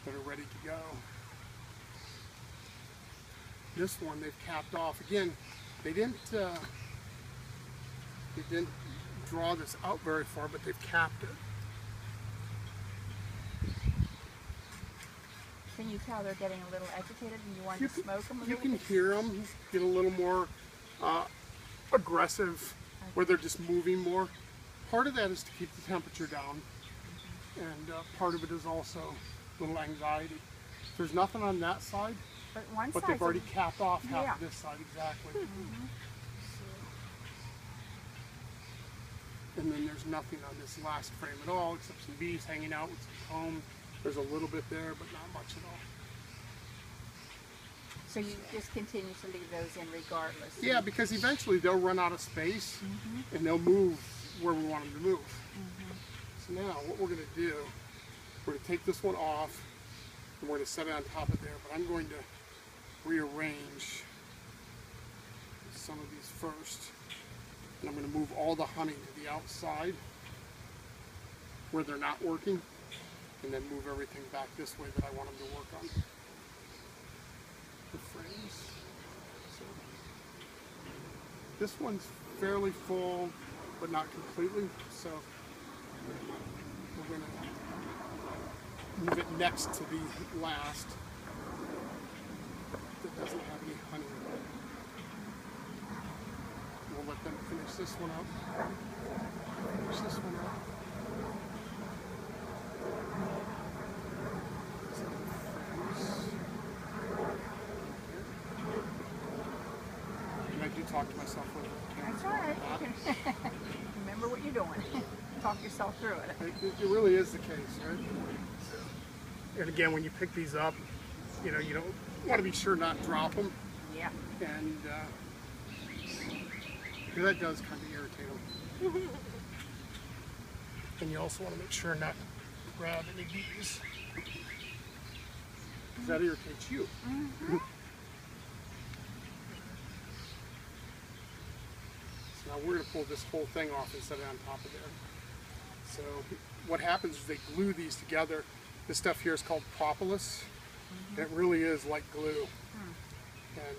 that are ready to go. This one they've capped off. Again, they didn't draw this out very far, but they've capped it. Can you tell they're getting a little agitated and you want to smoke them a little You can bit? hear them get a little more aggressive, where they're just moving more. Part of that is to keep the temperature down, and part of it is also a little anxiety. There's nothing on that side, But one but side's they've already capped off half yeah. of this side exactly. And then there's nothing on this last frame at all, except some bees hanging out with some comb. There's a little bit there, but not much at all. So you just continue to leave those in regardless? Yeah, because eventually they'll run out of space and they'll move where we want them to move. So now what we're going to do, we're going to take this one off and we're going to set it on top of there, but I'm going to rearrange some of these first. And I'm going to move all the honey to the outside where they're not working, and then move everything back this way that I want them to work on the frames. So this one's fairly full, but not completely. So we're going to move it next to the last that doesn't have any honey. We'll let them finish this one up. Finish this one up. And I do talk to myself with it. That's all right. Remember what you're doing. Talk yourself through it. It really is the case, right? And again, when you pick these up, you know, you don't want to be sure not drop them. Yeah. And that does kind of irritate them. And you also want to make sure not to grab any bees, because that irritates you. So now we're going to pull this whole thing off and set it on top of there. So what happens is they glue these together. This stuff here is called propolis. And it really is like glue. And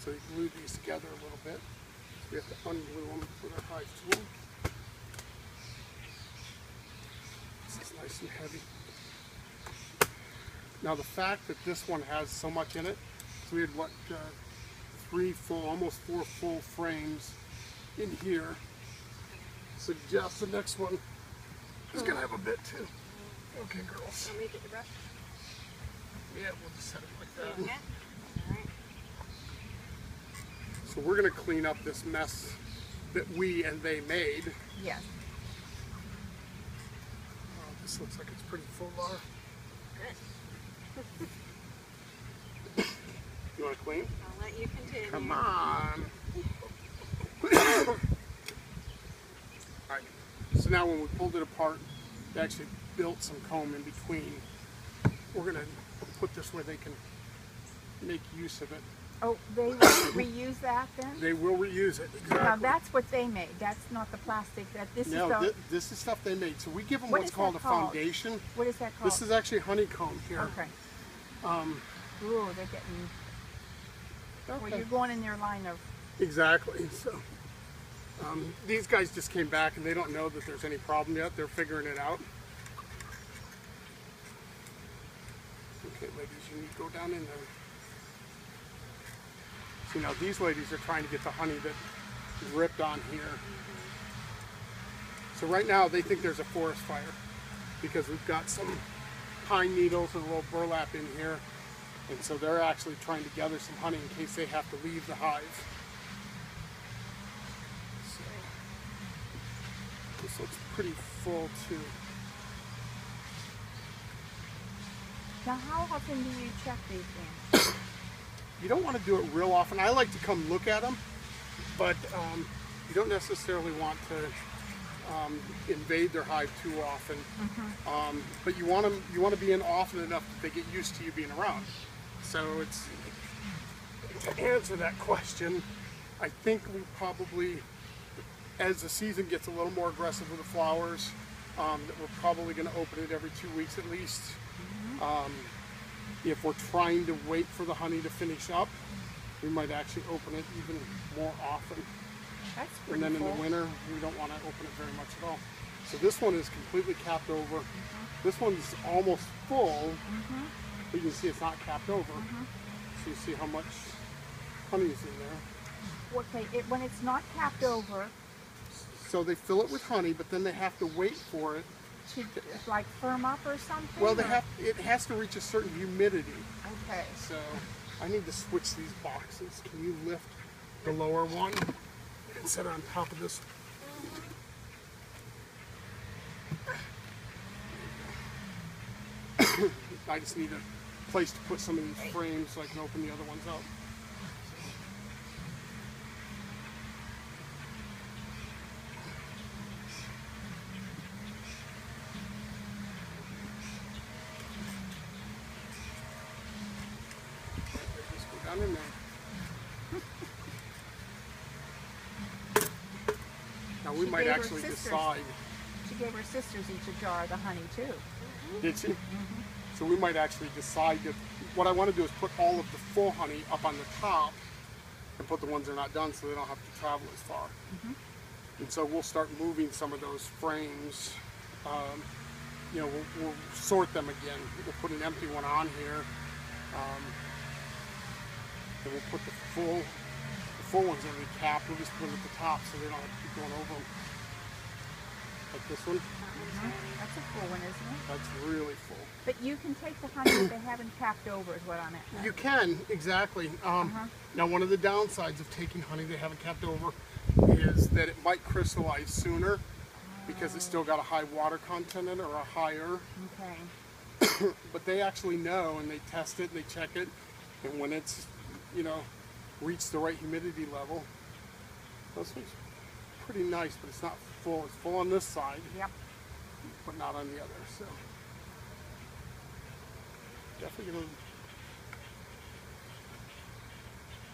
so you glue these together a little bit. So we have to unglue them with our hive tool. This is nice and heavy. Now the fact that this one has so much in it, so we had what, 3 full, almost 4 full frames in here, suggests the next one is going to have a bit too. Okay, girls. Want me to get the brush? Yeah, we'll just set it like that. Okay. All right. So we're going to clean up this mess that we and they made. Yes. Oh, this looks like it's pretty full, Laura. Good. You want to clean? I'll let you continue. Come on. Alright, so now when we pulled it apart, they actually built some comb in between. We're going to put this where they can make use of it. Oh, they will reuse that then? They will reuse it, exactly. Now that's what they made. That's not the plastic. This No, is the. this is stuff they made. So we give them What what's is called that a called? foundation. What is that called? This is actually honeycomb here. Okay. Ooh, they're getting. Well, Okay. you're going in their line of. Exactly. So these guys just came back and they don't know that there's any problem yet. They're figuring it out. Okay, ladies, you need to go down in there. See, now these ladies are trying to get the honey that is ripped on here. So right now they think there's a forest fire because we've got some pine needles and a little burlap in here. And so they're actually trying to gather some honey in case they have to leave the hive. So this looks pretty full too. Now, how often do you check these things? You don't want to do it real often. I like to come look at them, but you don't necessarily want to invade their hive too often. But you want to be in often enough that they get used to you being around. So it's, to answer that question, I think we probably, as the season gets a little more aggressive with the flowers, that we're probably going to open it every 2 weeks at least. If we're trying to wait for the honey to finish up, we might actually open it even more often. That's pretty And then full. in the winter, we don't want to open it very much at all. So this one is completely capped over. This one's almost full. But you can see it's not capped over. So you see how much honey is in there. Okay, when it's not capped over, So they fill it with honey, but then they have to wait for it. to like firm up or something? Well, or- it has to reach a certain humidity. Okay. So I need to switch these boxes. Can you lift the lower one and set it on top of this? I just need a place to put some of these frames so I can open the other ones up. Just go down in there. Now we might gave her actually sisters. decide. She gave her sisters each a jar of the honey too. Did she? So we might actually decide that what I want to do is put all of the full honey up on the top and put the ones that are not done so they don't have to travel as far. And so we'll start moving some of those frames. You know, we'll sort them again. We'll put an empty one on here. And we'll put the full ones that are capped. We'll just put them at the top so they don't have to keep going over them. Like this one. That's a full one, isn't it? That's really full. But you can take the honey that they haven't capped over is what I meant. You can, exactly. Now, one of the downsides of taking honey they haven't capped over is that it might crystallize sooner because it's still got a high water content in it or a higher. Okay. But they actually know and they test it and they check it. And when it's, you know, reached the right humidity level, this one's pretty nice, but it's not full. It's full on this side, Yep. but not on the other. So definitely gonna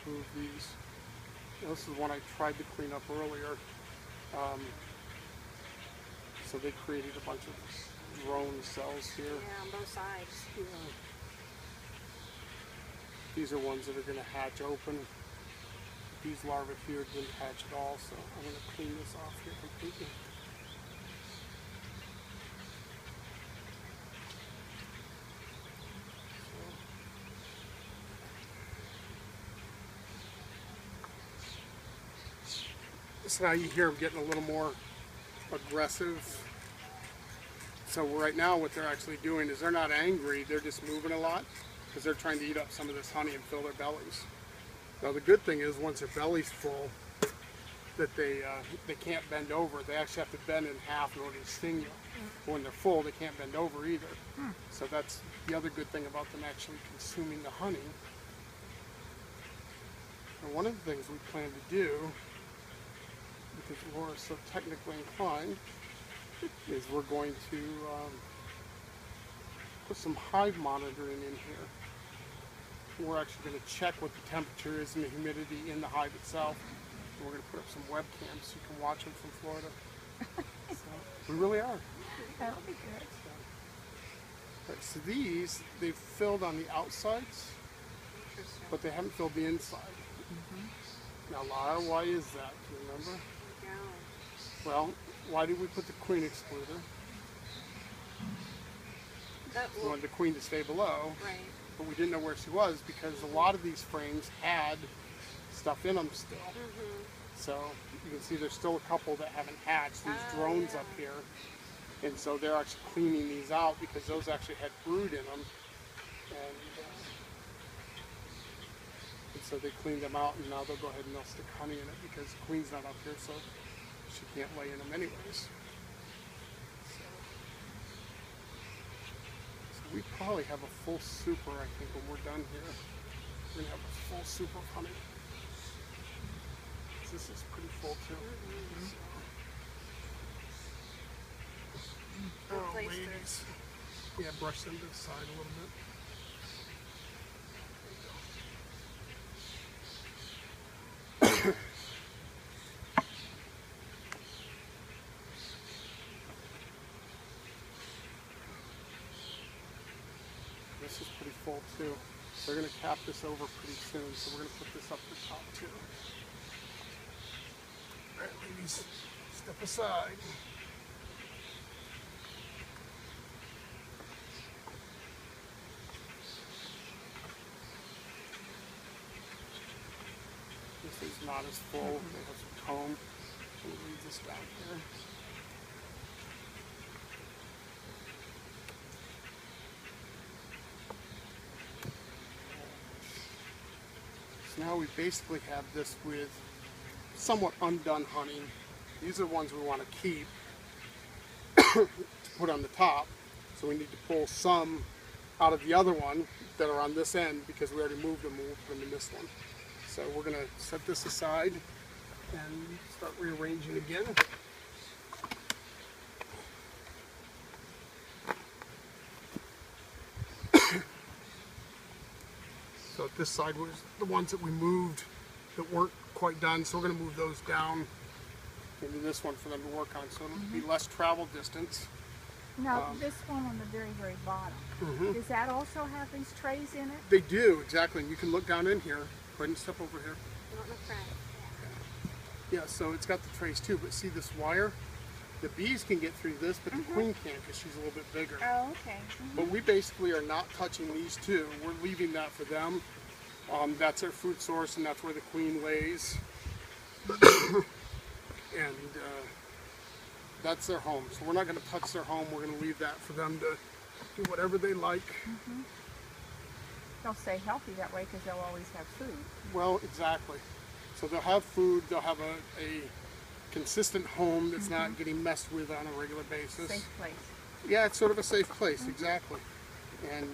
move these. This is one I tried to clean up earlier. So they created a bunch of drone cells here. Yeah, on both sides. These are ones that are going to hatch open. These larvae here didn't hatch at all, so I'm going to clean this off here completely. So now you hear them getting a little more aggressive. So right now what they're actually doing is they're not angry, they're just moving a lot because they're trying to eat up some of this honey and fill their bellies. Now the good thing is once their belly's full, that they can't bend over. They actually have to bend in half in order to sting you. But when they're full, they can't bend over either. So that's the other good thing about them actually consuming the honey. And one of the things we plan to do, because Laura's so technically inclined, is we're going to put some hive monitoring in here. We're actually going to check what the temperature is and the humidity in the hive itself. And we're going to put up some webcams so you can watch them from Florida. So, we really are. That'll be good. Right, so these, they've filled on the outsides, Interesting. but they haven't filled the inside. Now, Lara, why is that? Do you remember? Yeah. Well, why did we put the queen excluder? That We will, wanted the queen to stay below, right. but we didn't know where she was because a lot of these frames had stuff in them still. So you can see there's still a couple that haven't hatched, these Oh, drones yeah. up here. And so they're actually cleaning these out because those actually had brood in them. And so they cleaned them out and now they'll go ahead and they'll stick honey in it because the queen's not up here, so she can't lay in them anyways. So we probably have a full super, I think, when we're done here. We're gonna have a full super of honey. This is pretty full too. Good Oh, place to- ladies. Yeah, brush them to the side a little bit. This is pretty full too. They're going to cap this over pretty soon, so we're going to put this up the top too. All right, ladies, step aside. This is not as full. They have some comb. We'll leave this down here. So now we basically have this with somewhat undone honey. These are the ones we want to keep to put on the top. So we need to pull some out of the other one that are on this end because we already moved them. We'll put them in this one. So we're going to set this aside and start rearranging again. So this side was the ones that we moved that weren't quite done, so we're going to move those down into this one for them to work on, so it'll be less travel distance. Now, this one on the very, very bottom, does that also have these trays in it? They do, exactly. And you can look down in here. Go ahead and step over here. Not in the front. Yeah, so it's got the trays too, but see this wire? The bees can get through this, but the queen can't because she's a little bit bigger. Oh, okay. But we basically are not touching these two. We're leaving that for them. That's their food source, and that's where the queen lays. And that's their home. So we're not going to touch their home. We're going to leave that for them to do whatever they like. They'll stay healthy that way because they'll always have food. Well, exactly. So they'll have food. They'll have a consistent home that's not getting messed with on a regular basis. Safe place. Yeah, it's sort of a safe place, exactly. And